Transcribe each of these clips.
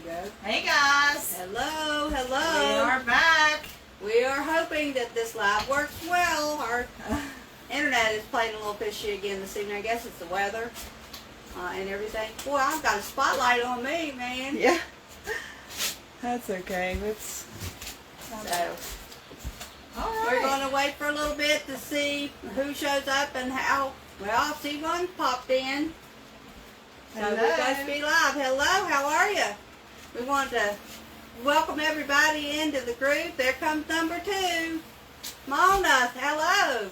we go. Hey guys. Hello, hello. We are back. We are hoping that this live works well. Our internet is playing a little fishy again this evening. I guess it's the weather and everything. Boy, I've got a spotlight on me, man. Yeah. That's okay. So, all right. we're going to wait for a little bit to see who shows up and how. Well, I see one popped in. So Hello. we're supposed to be live. Hello, how are you? We want to welcome everybody into the group. There comes number 2. Mona, hello.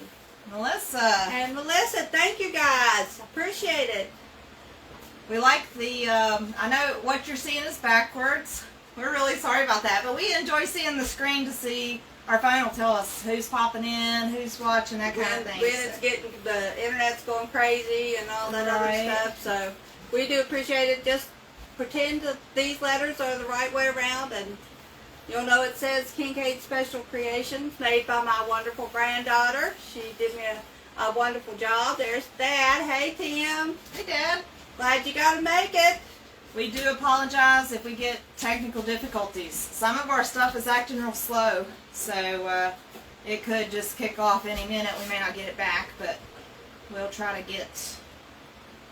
Melissa. And Melissa, thank you guys. Appreciate it. We like the, I know what you're seeing is backwards. We're really sorry about that, but we enjoy seeing the screen to see. Our phone will tell us who's popping in, who's watching, that kind of thing. When it's getting, the internet's going crazy and all that other stuff. So we do appreciate it. Just pretend that these letters are the right way around, and you'll know it says Kincaid Special Kreations, made by my wonderful granddaughter. She did me a wonderful job. There's Dad. Hey, Tim. Hey, Dad. Glad you got to make it. We do apologize if we get technical difficulties. Some of our stuff is acting real slow, so it could just kick off any minute. We may not get it back, but we'll try to get.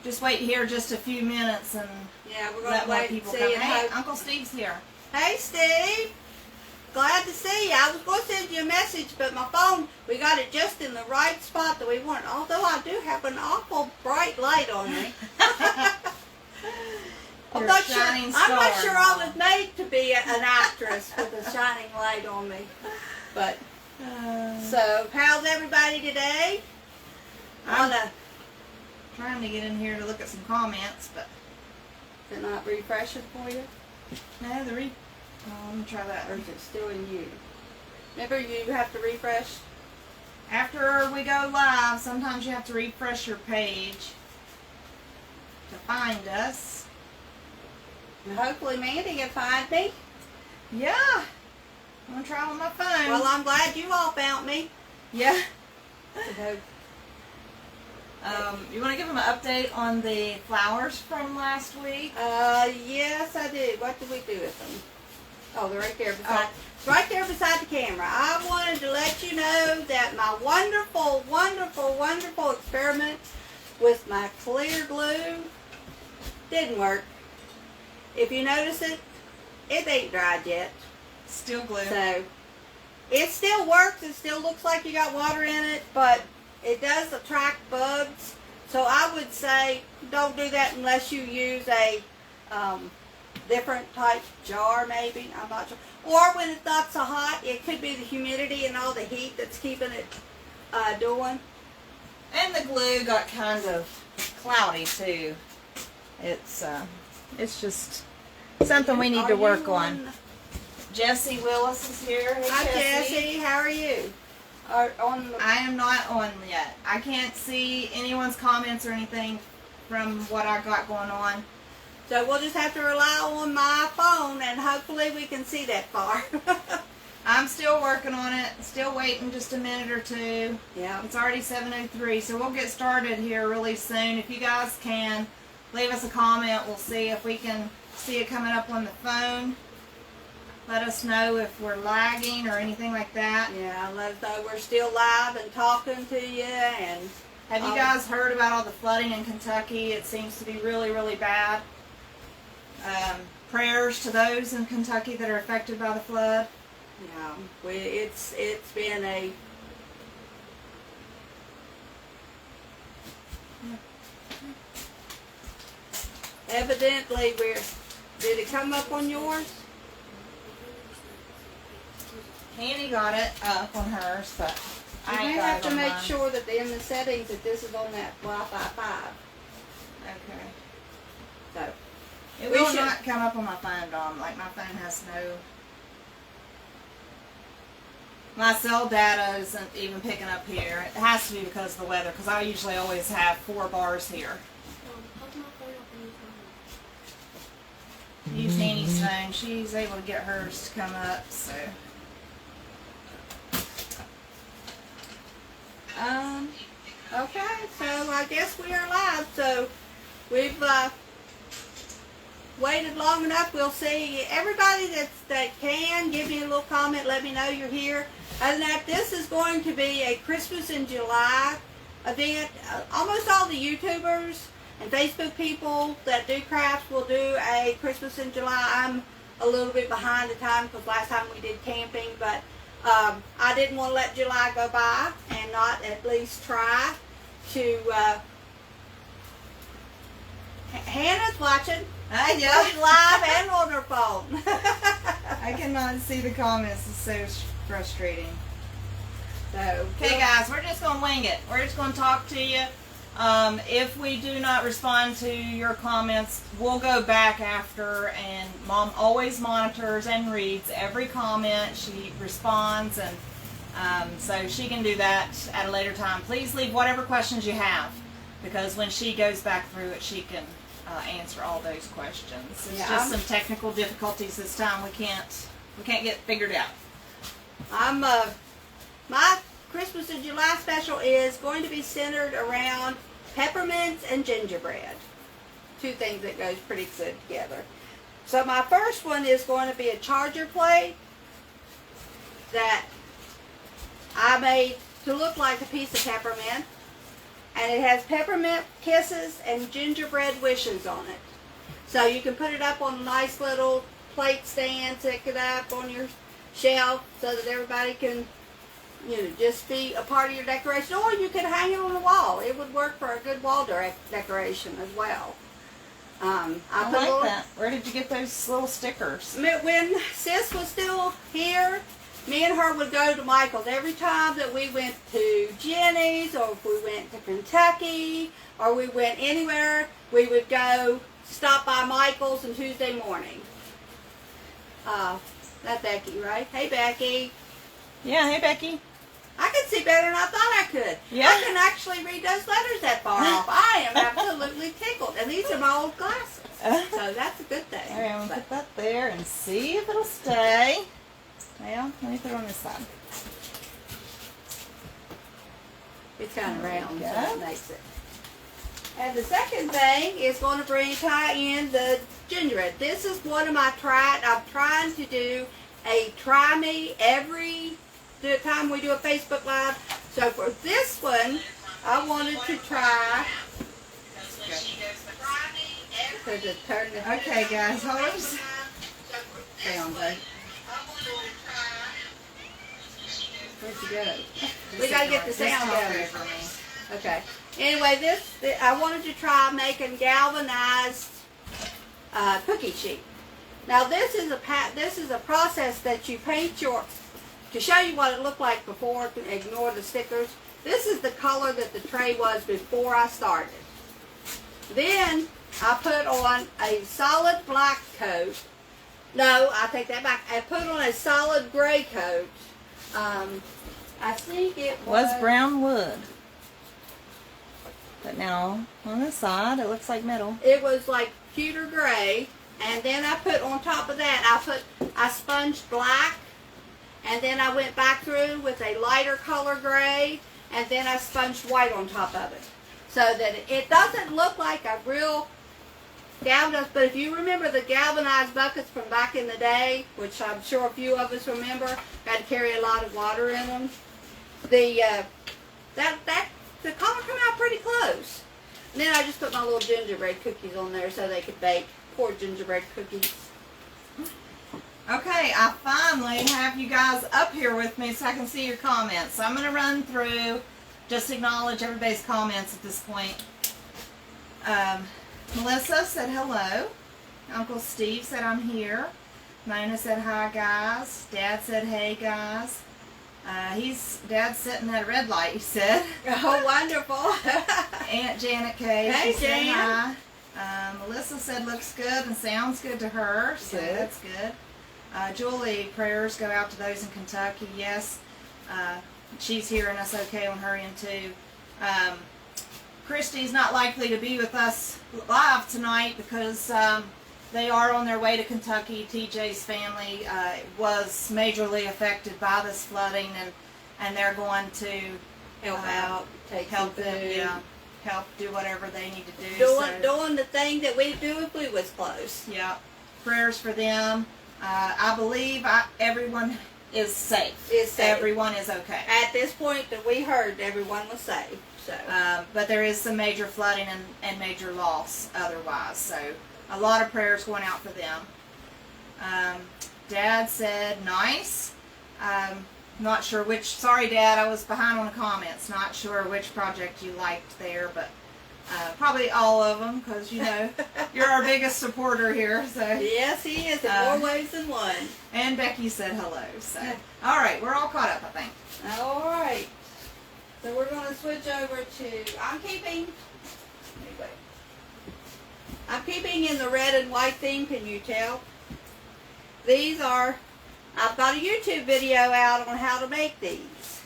Just wait here just a few minutes and Yeah, we're going let to more wait and people see. come. And Hey, hope. Uncle Steve's here. Hey, Steve. Glad to see you. I was going to send you a message, but my phone, we got it just in the right spot that we want. Although I do have an awful bright light on me. I'm not sure I was made to be an actress with a shining light on me. But, so, how's everybody today? I'm trying to get in here to look at some comments, but Is it not refreshing for you? no, let me try that. Or is it still in you? Remember, you have to refresh? After we go live, sometimes you have to refresh your page to find us. And hopefully Mandy can find me. Yeah. I'm going to try on my phone. Well, I'm glad you all found me. Yeah. So, You want to give them an update on the flowers from last week? yes, I do. What did we do with them? Oh, they're right there beside, right there beside the camera. I wanted to let you know that my wonderful, wonderful, wonderful experiment with my clear glue didn't work. If you notice it, it ain't dried yet. Still glue. So, it still works. It still looks like you got water in it, but it does attract bugs. So I would say don't do that unless you use a different type jar, maybe. I'm not sure. Or when it's not so hot, it could be the humidity and all the heat that's keeping it doing. And the glue got kind of cloudy too. It's just something we need to work on. Jesse Willis is here. Hey, Hi, Jesse. How are you? I am not on yet. I can't see anyone's comments or anything from what I got going on. So we'll just have to rely on my phone, and hopefully we can see that far. I'm still working on it. Still waiting just a minute or two. Yeah. It's already 7:03, so we'll get started here really soon. If you guys can leave us a comment, we'll see if we can see it coming up on the phone. Let us know if we're lagging or anything like that. Yeah, let us know we're still live and talking to you. And have you guys heard about all the flooding in Kentucky? It seems to be really, really bad. Prayers to those in Kentucky that are affected by the flood. Yeah, it's been a evidently did it come up on yours? Hanny got it up on hers, but You I may ain't got have it to on make mine. sure that in the settings that this is on that Wi-Fi 5. Okay. So It We will should- not come up on my phone, Dom. Like, my phone has no... My cell data isn't even picking up here. It has to be because of the weather, because I usually always have 4 bars here. Use Hanny's phone. She's able to get hers to come up, so... Okay, so I guess we are live. So we've waited long enough. We'll see. Everybody that can, give me a little comment. Let me know you're here. Other than that, this is going to be a Christmas in July event. Almost all the YouTubers and Facebook people that do crafts will do a Christmas in July. I'm a little bit behind the time because last time we did camping, but I didn't want to let July go by and not at least try to. Hannah's watching. Yeah. Both live and on her phone. I cannot see the comments. It's so frustrating. So, Okay, guys, we're just going to wing it. We're just going to talk to you. If we do not respond to your comments, we'll go back after, and Mom always monitors and reads every comment. She responds, and so she can do that at a later time. Please leave whatever questions you have, because when she goes back through it, she can answer all those questions. It's just some technical difficulties this time. We can't get figured out. My Christmas in July special is going to be centered around peppermints and gingerbread. Two things that goes pretty good together. So my first one is going to be a charger plate that I made to look like a piece of peppermint. And it has peppermint kisses and gingerbread wishes on it. So you can put it up on a nice little plate stand, stick it up on your shelf so that everybody can, just be a part of your decoration. Or you could hang it on the wall. It would work for a good wall decoration as well. I like that. Where did you get those little stickers? When Sis was still here, me and her would go to Michael's every time that we went to Jenny's, or if we went to Kentucky, or we went anywhere, we would go stop by Michael's on Tuesday morning. That's Becky, right? Hey, Becky. Yeah, hey, Becky. I can see better than I thought I could. Yeah. I can actually read those letters that far off. I am absolutely tickled. And these are my old glasses. So that's a good thing. All right, I'm going to put that there and see if it'll stay. Well, let me put it on this side. It's kind of round, so it makes it. And the second thing is going to tie in the gingerbread. This is one of my I'm trying to do a try me every time we do a Facebook Live. So for this one, I wanted to try. Okay, guys, hold on. Sound good. Where'd you go? We gotta get the sound going. Okay. Anyway, I wanted to try making galvanized cookie sheet. Now this is a process that you paint to show you what it looked like before. To ignore the stickers. This is the color that the tray was before I started. Then I put on a solid black coat. No, I take that back. I put on a solid gray coat. I think it was brown wood. But now, on the side, it looks like metal. It was like pewter gray. And then I put on top of that, I sponged black. And then I went back through with a lighter color gray. And then I sponged white on top of it. So that it doesn't look like a real galvanized, but if you remember the galvanized buckets from back in the day, which I'm sure a few of us remember, had to carry a lot of water in them. The color came out pretty close. And then I just put my little gingerbread cookies on there so they could bake poor gingerbread cookies. Okay, I finally have you guys up here with me so I can see your comments. So I'm going to run through, just acknowledge everybody's comments at this point. Melissa said hello. Uncle Steve said I'm here. Mona said hi guys. Dad said hey guys. Dad's sitting at a red light, he said. Oh, wonderful. Aunt Janet K. Hey, she said Jan. hi. Melissa said looks good and sounds good to her, so Good. that's good. Julie, prayers go out to those in Kentucky. Yes, she's hearing us okay on her end too. Christy's not likely to be with us live tonight because they are on their way to Kentucky. TJ's family was majorly affected by this flooding, and they're going to Help out, take help some them, food. help do whatever they need to do. Doing the thing that we do if we was close. Yeah. Prayers for them. I believe everyone is safe. Everyone is okay. At this point that we heard, everyone was safe. So. But there is some major flooding and major loss otherwise. So a lot of prayers going out for them. Dad said nice. Not sure which. Sorry, Dad, I was behind on the comments. Not sure which project you liked there, but probably all of them, because you know you're our biggest supporter here. So yes, he is in more ways than one. And Becky said hello. So all right, we're all caught up, I think. All right. So we're going to switch over to. I'm keeping in the red and white theme. Can you tell? These are. I've got a YouTube video out on how to make these.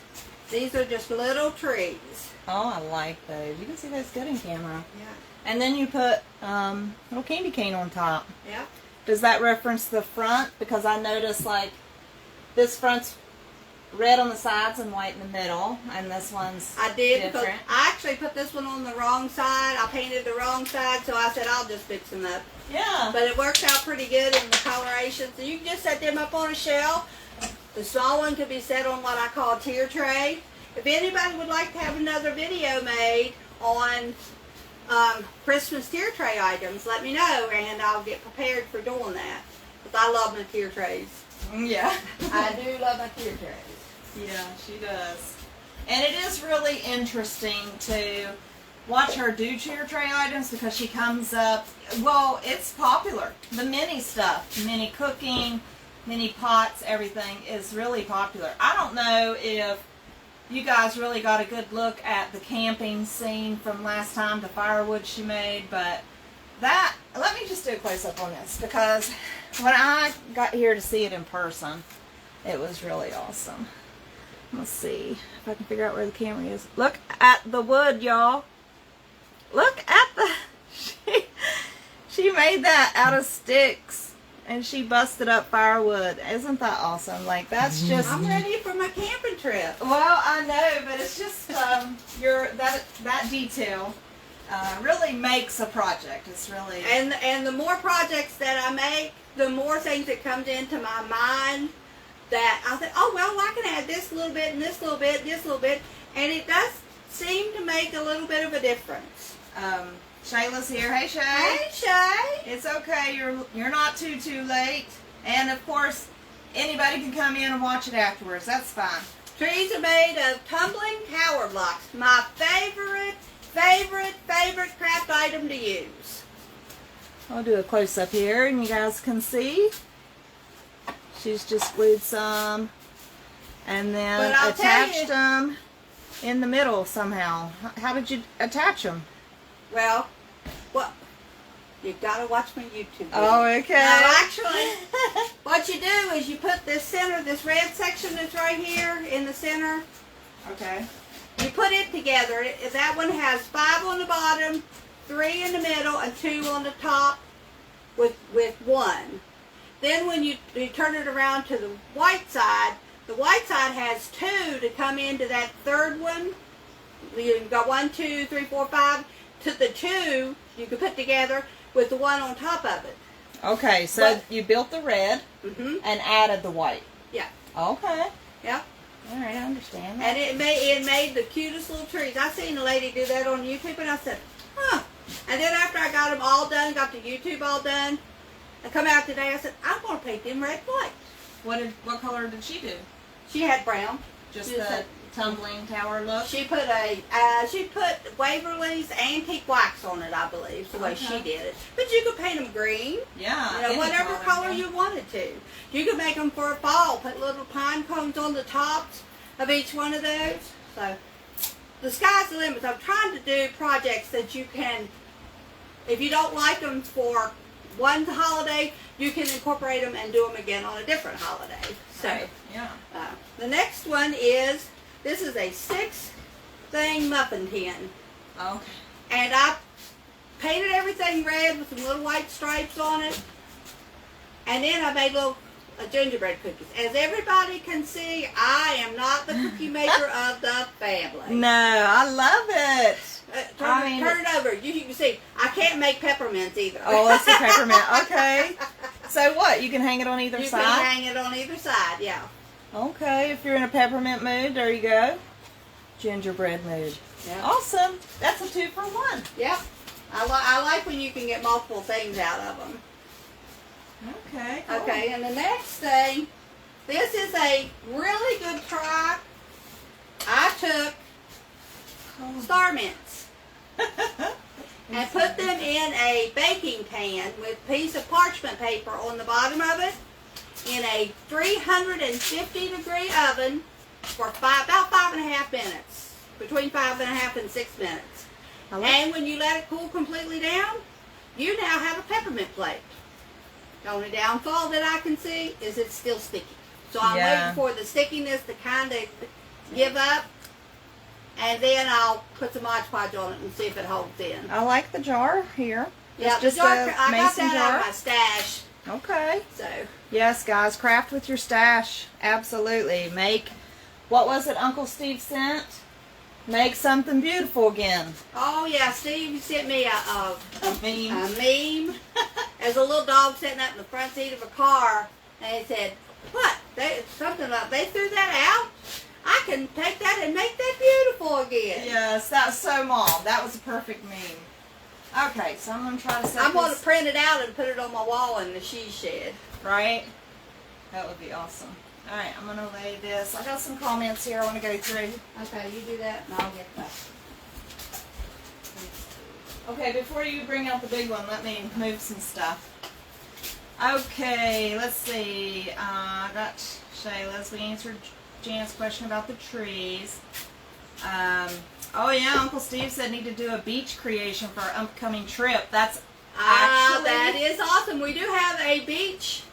These are just little trees. Oh, I like those. You can see those good in camera. Yeah. And then you put little candy cane on top. Yeah. Does that reference the front? Because I noticed like this front's red on the sides and white in the middle, and this one's different. I actually put this one on the wrong side. I painted the wrong side, so I said I'll just fix them up. Yeah. But it works out pretty good in the coloration. So you can just set them up on a shelf. The small one could be set on what I call a tier tray. If anybody would like to have another video made on Christmas tier tray items, let me know, and I'll get prepared for doing that. Because I love my tier trays. Yeah. I do love my tier trays. Yeah, she does. And it is really interesting to watch her do tier tray items because she comes up, well, it's popular. The mini stuff, mini cooking, mini pots, everything is really popular. I don't know if you guys really got a good look at the camping scene from last time, the firewood she made, but that, let me just do a close-up on this, because when I got here to see it in person, it was really awesome. Let's see if I can figure out where the camera is. Look at the wood, y'all. Look at the, she made that out of sticks, and she busted up firewood. Isn't that awesome? Like, that's just... I'm ready for my camping trip. Well, I know, but it's just, that detail really makes a project. It's really... And the more projects that I make, the more things that comes into my mind that I think, oh, well, I can add this little bit and this little bit, this little bit. And it does seem to make a little bit of a difference. Shayla's here. Hey, Shay. Hey, Shay. It's okay. You're not too late. And, of course, anybody can come in and watch it afterwards. That's fine. Trees are made of tumbling tower blocks. My favorite craft item to use. I'll do a close-up here, and you guys can see. She's just glued some and then attached them in the middle somehow. How did you attach them? Well, you've got to watch my YouTube video. Oh, okay. No, actually, what you do is you put this red section that's right here in the center. Okay. You put it together. That one has 5 on the bottom, 3 in the middle, and 2 on the top with 1. Then when you turn it around to the white side has 2 to come into that third one. You've got 1, 2, 3, 4, 5. To the 2 you can put together with the 1 on top of it. Okay, so you built the red and added the white. Yeah. Okay. Yeah. All right, I understand that. And it made the cutest little trees. I seen a lady do that on YouTube, and I said, huh. And then after I got them all done, got the YouTube all done, I come out today, I said, I'm going to paint them red and white. What color did she do? She had brown. Just the tumbling tower look? She put Waverly's antique wax on it, I believe, the way she did it. But you could paint them green. Yeah. You know, whatever color you wanted to. You could make them for a fall. Put little pine cones on the tops of each one of those. So, the sky's the limit. I'm trying to do projects that you can, if you don't like them for one holiday, you can incorporate them and do them again on a different holiday. So, yeah. The next one is, this is a 6-thing muffin tin. Okay. And I painted everything red with some little white stripes on it. And then I made little gingerbread cookies. As everybody can see, I am not the cookie maker of the family. No, I love it. Turn it over. You can see. I can't make peppermints either. Oh, it's a peppermint. Okay. So what? You can hang it on either side? You can hang it on either side, yeah. Okay, if you're in a peppermint mood, there you go. Gingerbread mood. Yep. Awesome. That's a 2-for-1. Yep. I like when you can get multiple things out of them. Okay, cool. Okay, and the next thing, this is a really good try. I took Star Mints and put them in a baking pan with a piece of parchment paper on the bottom of it in a 350-degree oven for about 5.5 minutes, between 5.5 and 6 minutes. And when you let it cool completely down, you now have a peppermint plate. The only downfall that I can see is it's still sticky. So I'm waiting for the stickiness to kind of give up, and then I'll put some Mod Podge on it and see if it holds in. I like the jar here. Yeah, it's just the jar, a I got mason that jar. out of my stash. Okay. So. Yes, guys, craft with your stash. Absolutely. Make, what was it Uncle Steve sent? Make something beautiful again. Oh yeah, Steve sent me a meme. A meme. There's a little dog sitting up in the front seat of a car, and he said, "What? Something like they threw that out? I can take that and make that beautiful again." Yes, that was so Mom. That was a perfect meme. Okay, so I'm gonna try to set I'm going this, to print it out and put it on my wall in the she shed. right? That would be awesome. All right, I'm gonna lay this. I got some comments here I want to go through. Okay, you do that, and I'll get that. Okay, before you bring out the big one, let me move some stuff. Okay, let's see. I got Shayla's. We answered Jan's question about the trees. Oh yeah, Uncle Steve said need to do a beach creation for our upcoming trip. That's actually... that is awesome. We do have a beach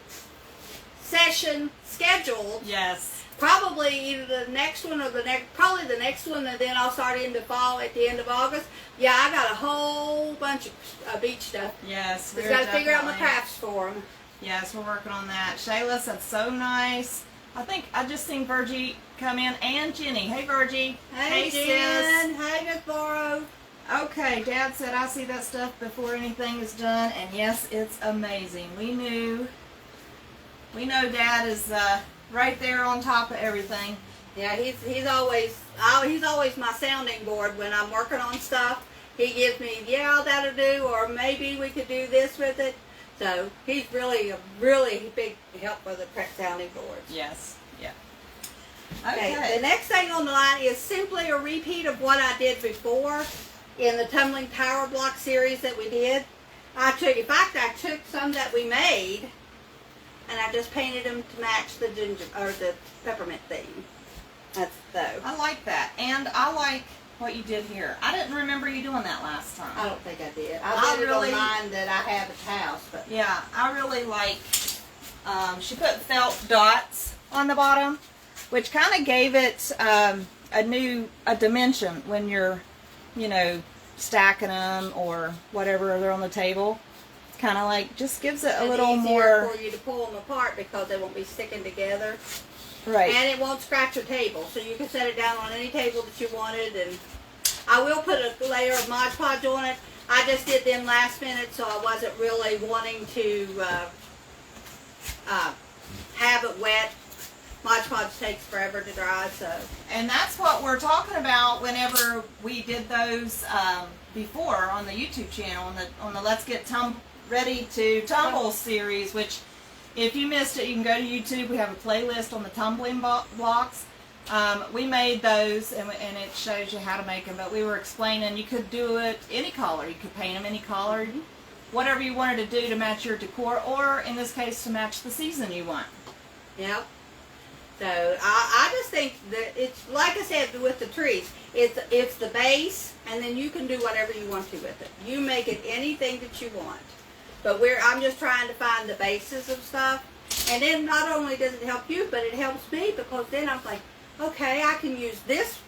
session scheduled. Yes. Probably either the next one or probably the next one, and then I'll start into fall at the end of August. Yeah, I got a whole bunch of beach stuff. Yes. Just got to figure out my crafts for them. Yes, we're working on that. Shayla said so nice. I think I just seen Virgie come in and Jenny. Hey Virgie. Hey Jen. Hey Miss Borrow. Okay, Dad said I see that stuff before anything is done, and yes, it's amazing. We know Dad is right there on top of everything. Yeah, he's always my sounding board when I'm working on stuff. He gives me, yeah, that'll do, or maybe we could do this with it. So he's really a really big help for the sounding boards. Yes. Yeah. Okay. The next thing on the line is simply a repeat of what I did before in the Tumbling Tower Block series that we did. I took some that we made, and I just painted them to match the the peppermint theme. That's though. I like that, and I like what you did here. I didn't remember you doing that last time. I don't think I did. I did it on mine that I have at the house, but yeah, I really like. She put felt dots on the bottom, which kind of gave it a dimension when you're, stacking them or whatever they're on the table. It's kind of like just gives it a little more for you to pull them apart because they won't be sticking together. Right. And it won't scratch your table, so you can set it down on any table that you wanted. And I will put a layer of Mod Podge on it. I just did them last minute, so I wasn't really wanting to have it wet. Mod Podge takes forever to dry, so. And that's what we're talking about whenever we did those before on the YouTube channel, on the Let's Get Ready to Tumble series, which if you missed it, you can go to YouTube. We have a playlist on the tumbling blocks. We made those, and it shows you how to make them, but we were explaining you could do it any color. You could paint them any color, whatever you wanted to do to match your decor, or in this case, to match the season you want. Yep. So I just think that it's, like I said with the trees, it's the base, and then you can do whatever you want to with it. You make it anything that you want. But I'm just trying to find the bases of stuff. And then not only does it help you, but it helps me, because then I'm like, okay, I can use this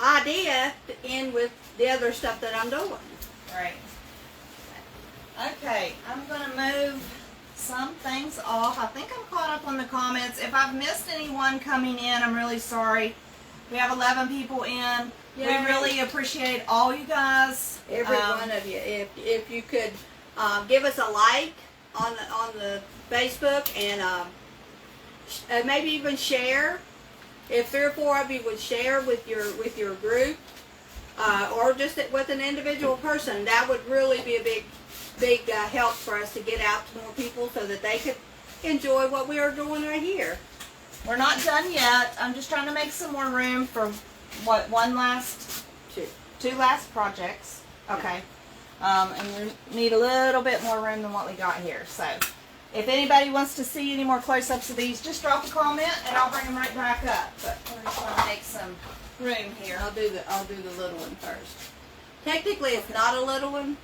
idea to end with the other stuff that I'm doing. Right. Okay, I'm going to move some things off. I think I'm caught up on the comments. If I've missed anyone coming in, I'm really sorry. We have 11 people in. We really appreciate all you guys. Every one of you. If you could give us a like on the Facebook and maybe even share. If 3 or 4 of you would share with your group, or just with an individual person, that would really be a big help for us to get out to more people so that they could enjoy what we are doing right here. We're not done yet. I'm just trying to make some more room for two last projects. Okay. And we need a little bit more room than what we got here. So if anybody wants to see any more close-ups of these, just drop a comment and I'll bring them right back up. But we're just going to make some room here. I'll do the little one first. Technically, it's not a little one.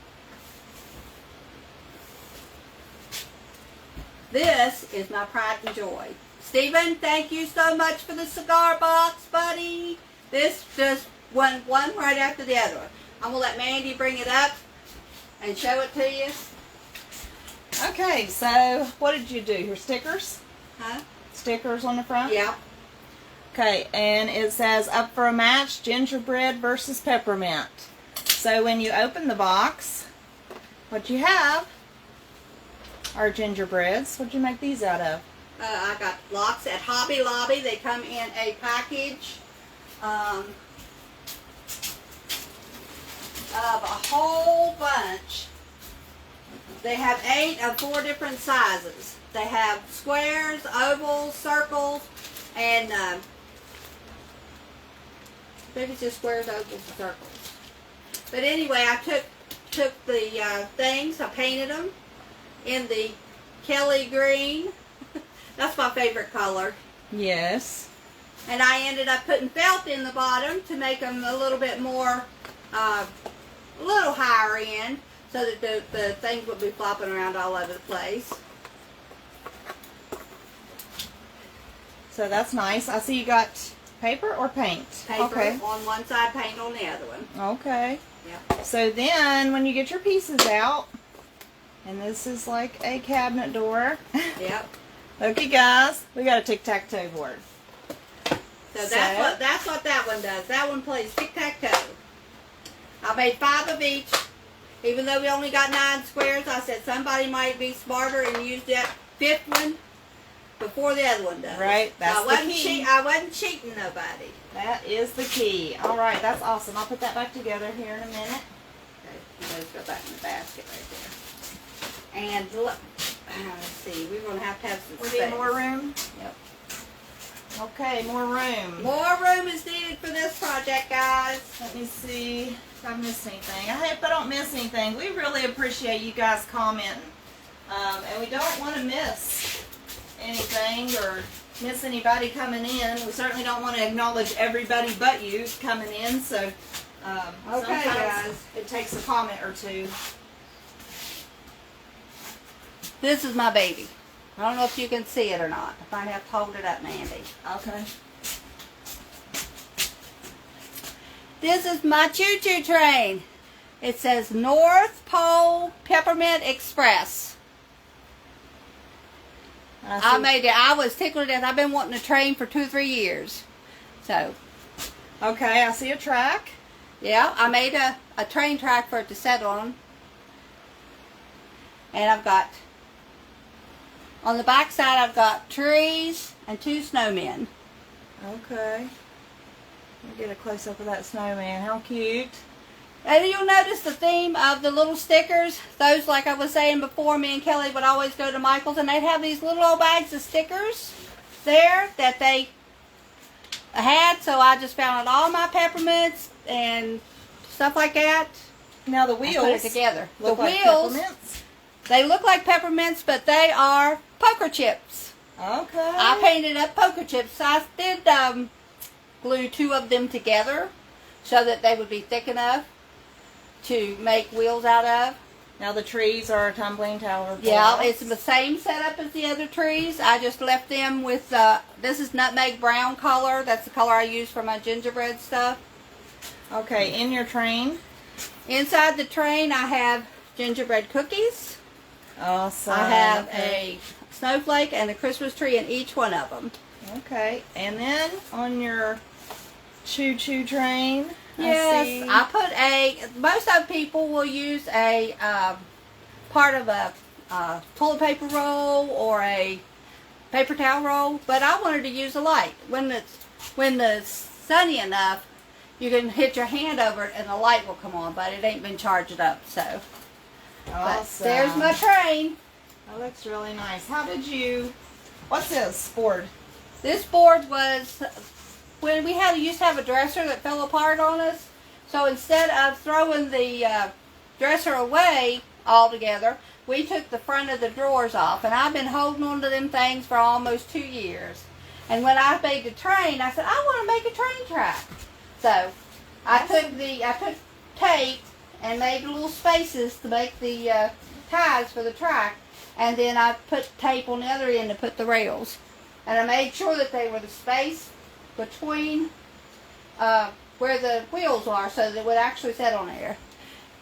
This is my pride and joy. Stephen, thank you so much for the cigar box, buddy. This just one right after the other one. I'm going to let Mandy bring it up and show it to you. Okay, so what did you do? Your stickers? Huh? Stickers on the front? Yeah. Okay, and it says up for a match, gingerbread versus peppermint. So when you open the box, what you have are gingerbreads. What did you make these out of? I got lots at Hobby Lobby. They come in a package of a whole bunch. They have 8 of 4 different sizes. They have squares, ovals, circles, and I think it's just squares, ovals, and circles. But anyway, I took the things, I painted them in the Kelly green. That's my favorite color. Yes. And I ended up putting felt in the bottom to make them a little bit more, a little higher end, so that the things would be flopping around all over the place. So that's nice. I see you got paper or paint? Paper okay. on one side, paint on the other one. Okay. Yep. So then when you get your pieces out, and this is like a cabinet door. Yep. Okay, guys, we got a tic-tac-toe board. So that's what that one does. That one plays tic-tac-toe. I made 5 of each. Even though we only got 9 squares, I said somebody might be smarter and use that 5th one before the other one does. Right, that's the key. I wasn't cheating nobody. That is the key. All right, that's awesome. I'll put that back together here in a minute. Okay, let's go back in the basket right there. And look, let's see, we're going to have some We space. need more room? Yep. Okay, more room. More room is needed for this project, guys. Let me see if I missed anything. I hope I don't miss anything. We really appreciate you guys commenting. And we don't want to miss anything or miss anybody coming in. We certainly don't want to acknowledge everybody but you coming in. So Okay, sometimes guys. it takes a comment or two. This is my baby. I don't know if you can see it or not. I might have to hold it up, Mandy. Okay. This is my choo-choo train. It says North Pole Peppermint Express. I made it. I was tickled to death. I've been wanting a train for 2 or 3 years. So, Okay, I see a track. yeah, I made a train track for it to set on. And I've got, on the back side, I've got trees and 2 snowmen. Okay. Let me get a close-up of that snowman. How cute. And you'll notice the theme of the little stickers. Those, like I was saying before, me and Kelly would always go to Michael's and they'd have these little old bags of stickers there that they had. So I just found all my peppermints and stuff like that. Now the And wheels put it together. look The like wheels, peppermints. they look like peppermints, but they are poker chips. Okay. I painted up poker chips. I did glue 2 of them together so that they would be thick enough to make wheels out of. Now the trees are tumbling tower blocks. Yeah, it's the same setup as the other trees. I just left them with, this is nutmeg brown color. That's the color I use for my gingerbread stuff. Okay, in your train. Inside the train I have gingerbread cookies. Awesome. I have a snowflake and a Christmas tree in each one of them. Okay, and then on your choo-choo train. Yes, most of people will use a part of a toilet paper roll or a paper towel roll, but I wanted to use a light. When it's sunny enough, you can hit your hand over it and the light will come on, but it ain't been charged up, so. Awesome. But there's my train. That looks really nice. What's this board? This board was when we used to have a dresser that fell apart on us. So instead of throwing the dresser away altogether, we took the front of the drawers off, and I've been holding on to them things for almost 2 years. And when I made the train, I said, I want to make a train track. So I took tape and made little spaces to make the ties for the track, and then I put tape on the other end to put the rails. And I made sure that they were the space between where the wheels are, so that it would actually sit on there.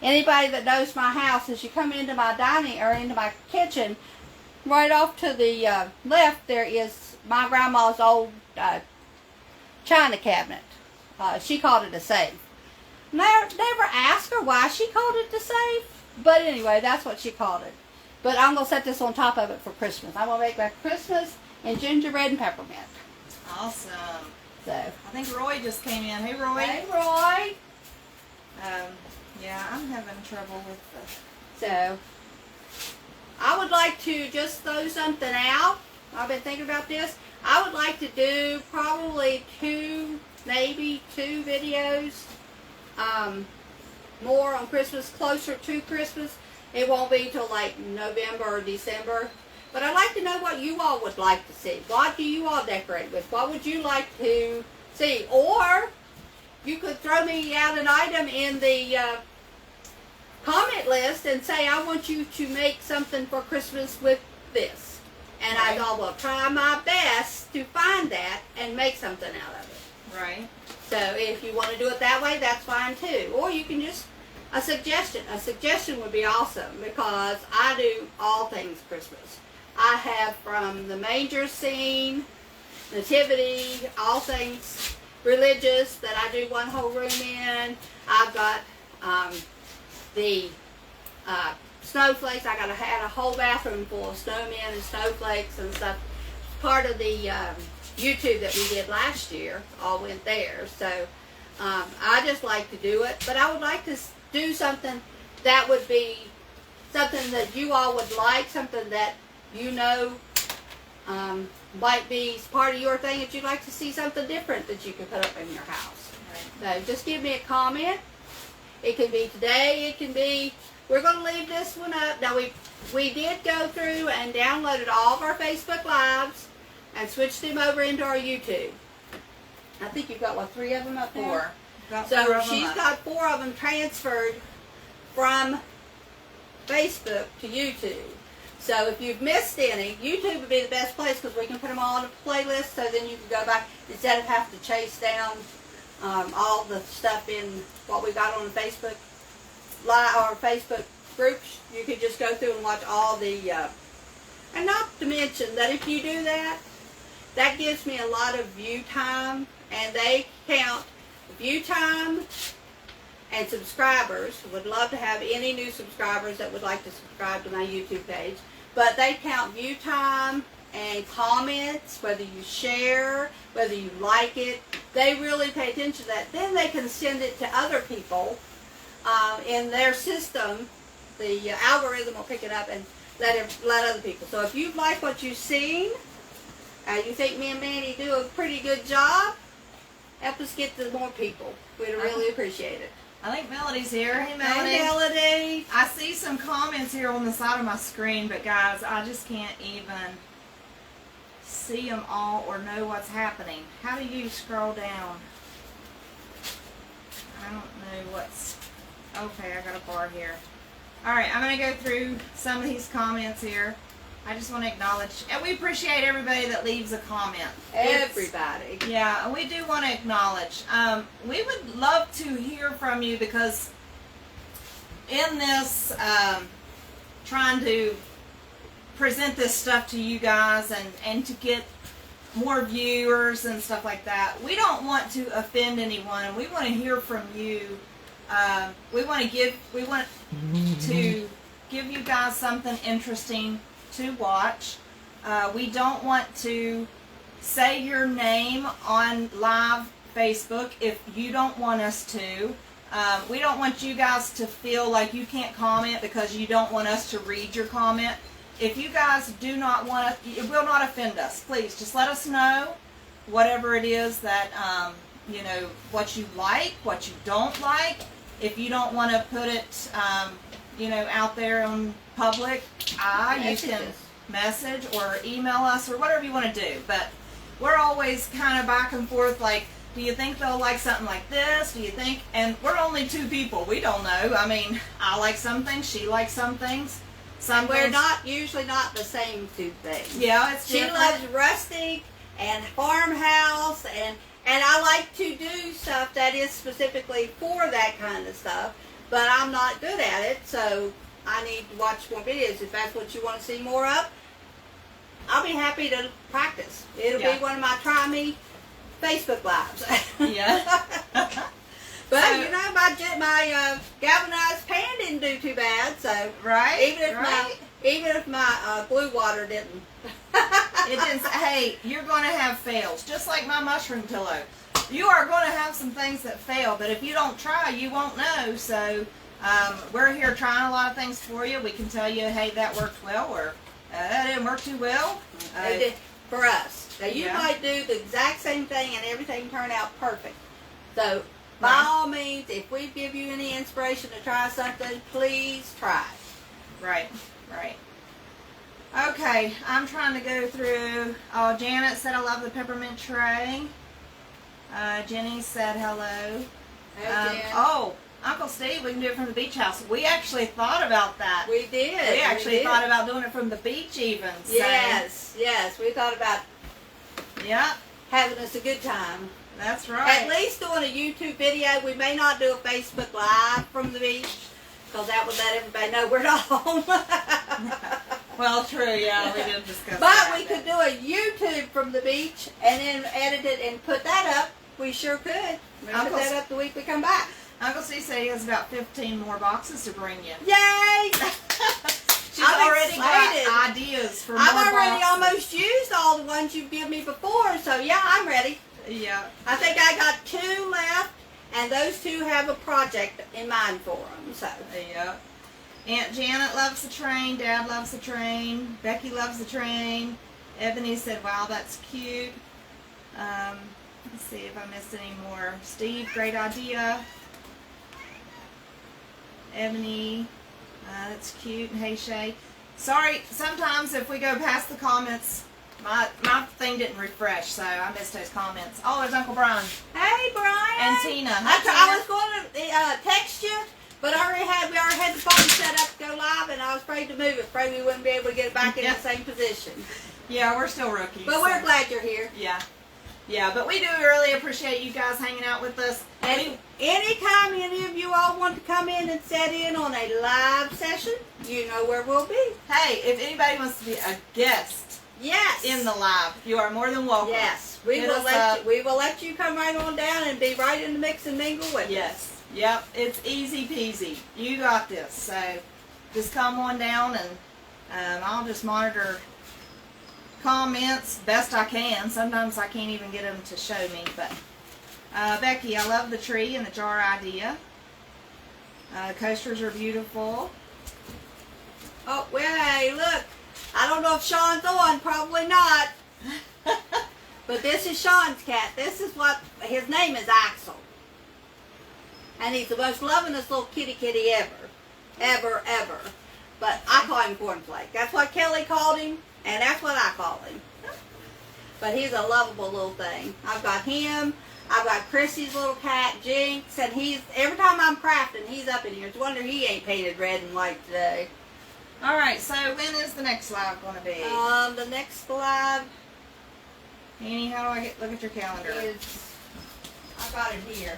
Anybody that knows my house, as you come into my dining or into my kitchen, right off to the left there is my grandma's old china cabinet. She called it a safe. Never asked her why she called it the safe, but anyway, that's what she called it. But I'm going to set this on top of it for Christmas. I'm going to make my Christmas in gingerbread and peppermint. Awesome. So I think Roy just came in. Hey, Roy. Hey, Roy. Yeah, I'm having trouble with So I would like to just throw something out. I've been thinking about this. I would like to do probably maybe two videos more on Christmas, closer to Christmas. It won't be till like November or December. But I'd like to know what you all would like to see. What do you all decorate with? What would you like to see? Or you could throw me out an item in the comment list and say, I want you to make something for Christmas with this. And right. I will try my best to find that and make something out of it. Right. So if you want to do it that way, that's fine too. Or you can just, a suggestion would be awesome, because I do all things Christmas. I have from the manger scene, nativity, all things religious that I do one whole room in. I've got the snowflakes. I had a whole bathroom full of snowmen and snowflakes and stuff. Part of the YouTube that we did last year all went there. So I just like to do it, but I would like to do something that would be something that you all would like, something that you know might be part of your thing, that you'd like to see something different that you can put up in your house. Right. So just give me a comment. It can be today, it can be, we're going to leave this one up. Now we did go through and downloaded all of our Facebook Lives and switched them over into our YouTube. I think you've got, what, 3 of them up there? 4. So she's got 4 of them transferred from Facebook to YouTube. So if you've missed any, YouTube would be the best place, because we can put them all in a playlist, so then you can go back instead of having to chase down all the stuff in what we got on the Facebook Live or Facebook groups. You can just go through and watch all the, and not to mention that if you do that, that gives me a lot of view time, and they count view time and subscribers. Would love to have any new subscribers that would like to subscribe to my YouTube page. But they count view time and comments, whether you share, whether you like it. They really pay attention to that. Then they can send it to other people in their system. The algorithm will pick it up and let other people. So if you like what you've seen, you think me and Mandy do a pretty good job, help us get to more people. We'd really appreciate it. I think Melody's here. Hey, Melody. Hey, Melody. I see some comments here on the side of my screen, but guys, I just can't even see them all or know what's happening. How do you scroll down? I don't know what's... Okay, I got a bar here. Alright, I'm going to go through some of these comments here. I just want to acknowledge, and we appreciate everybody that leaves a comment. Everybody. Yeah, and we do want to acknowledge. We would love to hear from you, because in this, trying to present this stuff to you guys and to get more viewers and stuff like that. We don't want to offend anyone, and we want to hear from you. We want to give you guys something interesting to watch. We don't want to say your name on live Facebook if you don't want us to. We don't want you guys to feel like you can't comment because you don't want us to read your comment. If you guys do not want to, it will not offend us. Please just let us know whatever it is that, you know, what you like, what you don't like. If you don't want to put it, you know, out there on public, you can message or email us or whatever you want to do. But we're always kind of back and forth like, do you think they'll like something like this? Do you think? And we're only two people. We don't know. I mean, I like some things. She likes some things. We're usually not the same two things. Yeah, it's she different. loves rustic and farmhouse, and I like to do stuff that is specifically for that kind of stuff, but I'm not good at it, so I need to watch more videos. If that's what you want to see more of, I'll be happy to practice. It'll be one of my try me Facebook lives. Yeah. But so, you know, my galvanized pan didn't do too bad. So right, even if my glue water didn't, it didn't. Hey, you're going to have fails, just like my mushroom pillow. You are going to have some things that fail, but if you don't try, you won't know. So we're here trying a lot of things for you. We can tell you, hey, that worked well, or that didn't work too well. It did for us. Now you might do the exact same thing and everything turn out perfect. So. By all means, if we give you any inspiration to try something, please try it. Right. Okay, I'm trying to go through. Oh, Janet said I love the peppermint tray. Jenny said hello. Hey, Uncle Steve, we can do it from the beach house. We actually thought about that. We did. We actually thought about doing it from the beach even. So. Yes, we thought about having us a good time. That's right. At least doing a YouTube video. We may not do a Facebook Live from the beach because that would let everybody know we're not home. Well, true, yeah, we did discuss but that. But we could do a YouTube from the beach and then edit it and put that up. We sure could. We'll put that up the week we come back. Uncle Steve said he has about 15 more boxes to bring you. Yay! She's already got ideas for more boxes. I've already almost used all the ones you've given me before, so yeah, I'm ready. Yeah. I think I got 2 left, and those 2 have a project in mind for them. So. Yeah. Aunt Janet loves the train. Dad loves the train. Becky loves the train. Ebony said, "Wow, that's cute." Let's see if I missed any more. Steve, great idea. Ebony, that's cute. And hey, Shay. Sorry, sometimes if we go past the comments. My thing didn't refresh, so I missed those comments. Oh, there's Uncle Brian. Hey, Brian. And Tina. I was going to text you, but we already had the phone set up to go live, and I was afraid to move it. Afraid we wouldn't be able to get it back in the same position. Yeah, we're still rookies. But we're glad you're here. Yeah, but we do really appreciate you guys hanging out with us. And anytime any of you all want to come in and set in on a live session, you know where we'll be. Hey, if anybody wants to be a guest. Yes. In the live, you are more than welcome. Yes, we will let you come right on down and be right in the mix and mingle with us. Yep, it's easy peasy. You got this. So just come on down and I'll just monitor comments best I can. Sometimes I can't even get them to show me. But Becky, I love the tree and the jar idea. Coasters are beautiful. Oh, well, hey, look. I don't know if Sean's on, probably not. But this is Sean's cat. This is his name is Axel. And he's the most lovingest little kitty ever. But I call him Cornflake. That's what Kelly called him, and that's what I call him. But he's a lovable little thing. I've got him. I've got Chrissy's little cat, Jinx, and every time I'm crafting, he's up in here. It's a wonder he ain't painted red and white today. All right, so when is the next live going to be? The next live. Annie, how do I look at your calendar? I got it here.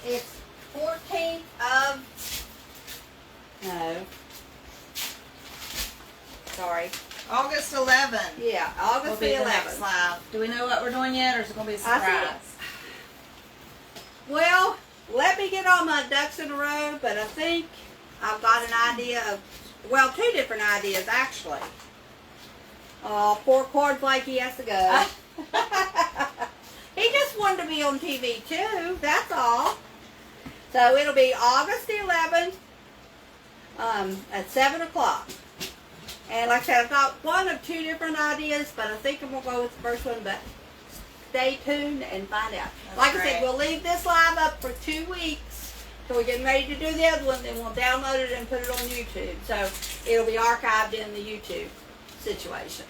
It's 14th of. No. Sorry. August 11th. Yeah, Will August be the the next 11th. live. Do we know what we're doing yet, or is it going to be a I surprise? Well, let me get all my ducks in a row, but I think I've got an idea of, well, 2 different ideas actually. Poor Cornflake, he has to go. He just wanted to be on TV too, that's all. So it'll be August the 11th at 7 o'clock. And like I said, I've got one of 2 different ideas, but I think I'm going to go with the first one, but stay tuned and find out. That's like I great. said, we'll leave this live up for 2 weeks. So we're getting ready to do the other one, then we'll download it and put it on YouTube. So it'll be archived in the YouTube situation.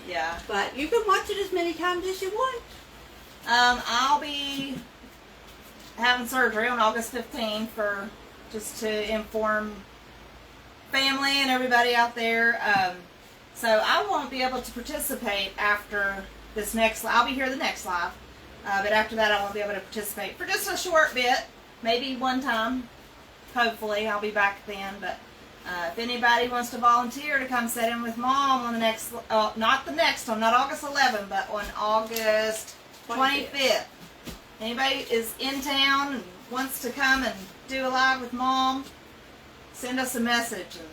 Yeah. But you can watch it as many times as you want. I'll be having surgery on August 15th for just to inform family and everybody out there. So I won't be able to participate after this next. I'll be here the next live, but after that I won't be able to participate for just a short bit, maybe one time. Hopefully I'll be back then. But if anybody wants to volunteer to come sit in with Mom on the next, not the next one, not August 11th, but on August 25th. Anybody is in town and wants to come and do a live with Mom, send us a message and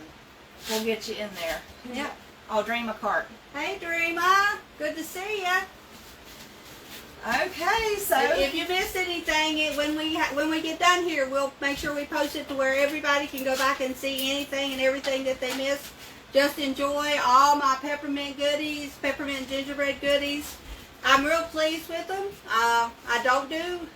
we'll get you in there. Yep. I'll dream a cart. Hey, Dreama. Good to see ya. Okay, so If you missed anything, when we get done here, we'll make sure we post it to where everybody can go back and see anything and everything that they missed. Just enjoy all my peppermint goodies, peppermint gingerbread goodies. I'm real pleased with them. I don't do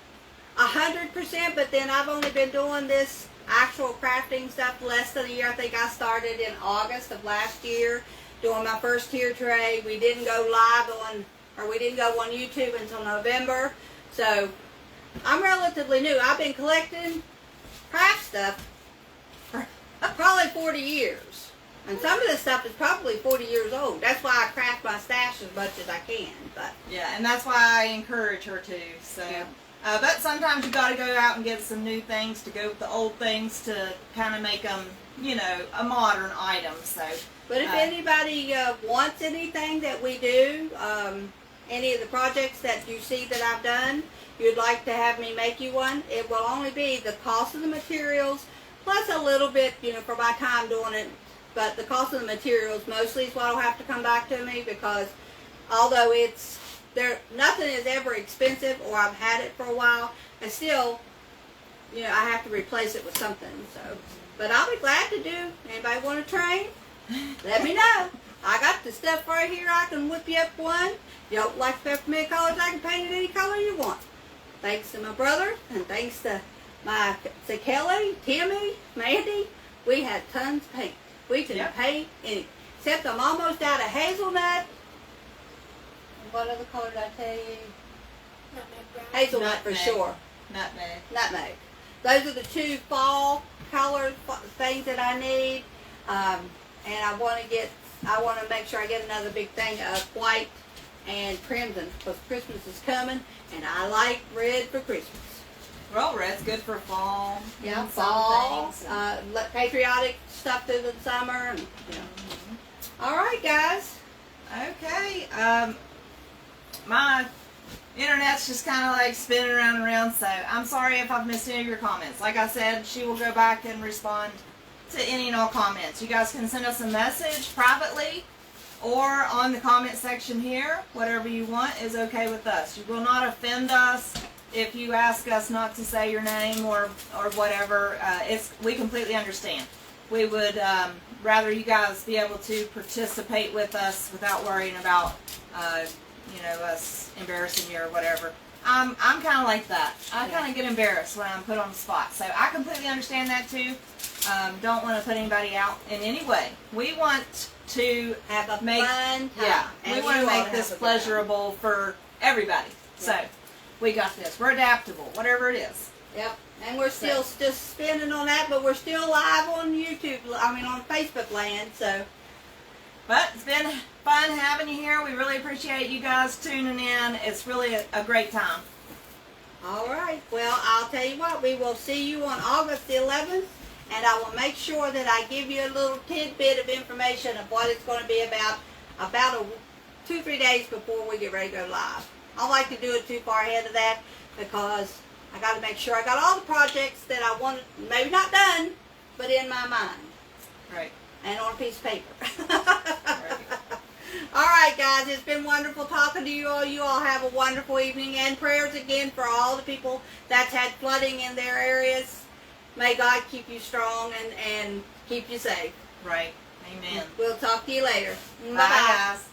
100%, but then I've only been doing this actual crafting stuff less than a year. I think I started in August of last year doing my first tier tray. We didn't go live on, or we didn't go on YouTube until November. So I'm relatively new. I've been collecting craft stuff for probably 40 years. And some of this stuff is probably 40 years old. That's why I craft my stash as much as I can. But yeah, and that's why I encourage her to. So, Yeah. But sometimes you got to go out and get some new things to go with the old things to kind of make them, you know, a modern item. So, But if anybody wants anything that we do, any of the projects that you see that I've done, you'd like to have me make you one, it will only be the cost of the materials plus a little bit, you know, for my time doing it. But the cost of the materials mostly is what will have to come back to me, because although it's there, nothing is ever expensive, or I've had it for a while, and still, you know, I have to replace it with something. So, but I'll be glad to do. Anybody want to train? Let me know. I got the stuff right here. I can whip you up one. You don't like peppermint colors, I can paint it any color you want. Thanks to my brother, and thanks to Kelly, Timmy, Mandy, we had tons of paint. We can paint anything. Except I'm almost out of hazelnut. What other color did I tell you? Hazelnut for sure. Nutmeg. Nutmeg. Those are the 2 fall color things that I need. And I want to make sure I get another big thing of white and crimson, because Christmas is coming, and I like red for Christmas. Well, red's good for fall. Yeah, and fall, some things. patriotic stuff through the summer. And, you know. All right, guys. Okay. My internet's just kind of like spinning around and around, so I'm sorry if I've missed any of your comments. Like I said, she will go back and respond to any and all comments. You guys can send us a message privately or on the comment section here. Whatever you want is okay with us. You will not offend us if you ask us not to say your name or whatever. We completely understand. We would rather you guys be able to participate with us without worrying about us embarrassing you or whatever. I'm kind of like that. I kind of get embarrassed when I'm put on the spot. So I completely understand that too. Don't want to put anybody out in any way. We want to have a fun time. Yeah, and we want to make this have a good pleasurable for everybody. Yeah. So we got this. We're adaptable, whatever it is. Yep. And we're still just spinning on that, but we're still live on YouTube. On Facebook land. So. But it's been fun having you here. We really appreciate you guys tuning in. It's really a great time. All right. Well, I'll tell you what. We will see you on August the 11th, and I will make sure that I give you a little tidbit of information of what it's going to be about. about 2-3 days before we get ready to go live. I like to do it too far ahead of that because I got to make sure I got all the projects that I want, maybe not done, but in my mind. Right. And on a piece of paper. Right. All right, guys, it's been wonderful talking to you all. You all have a wonderful evening, and prayers again for all the people that's had flooding in their areas. May God keep you strong and keep you safe. Right. Amen. We'll talk to you later. Bye, guys.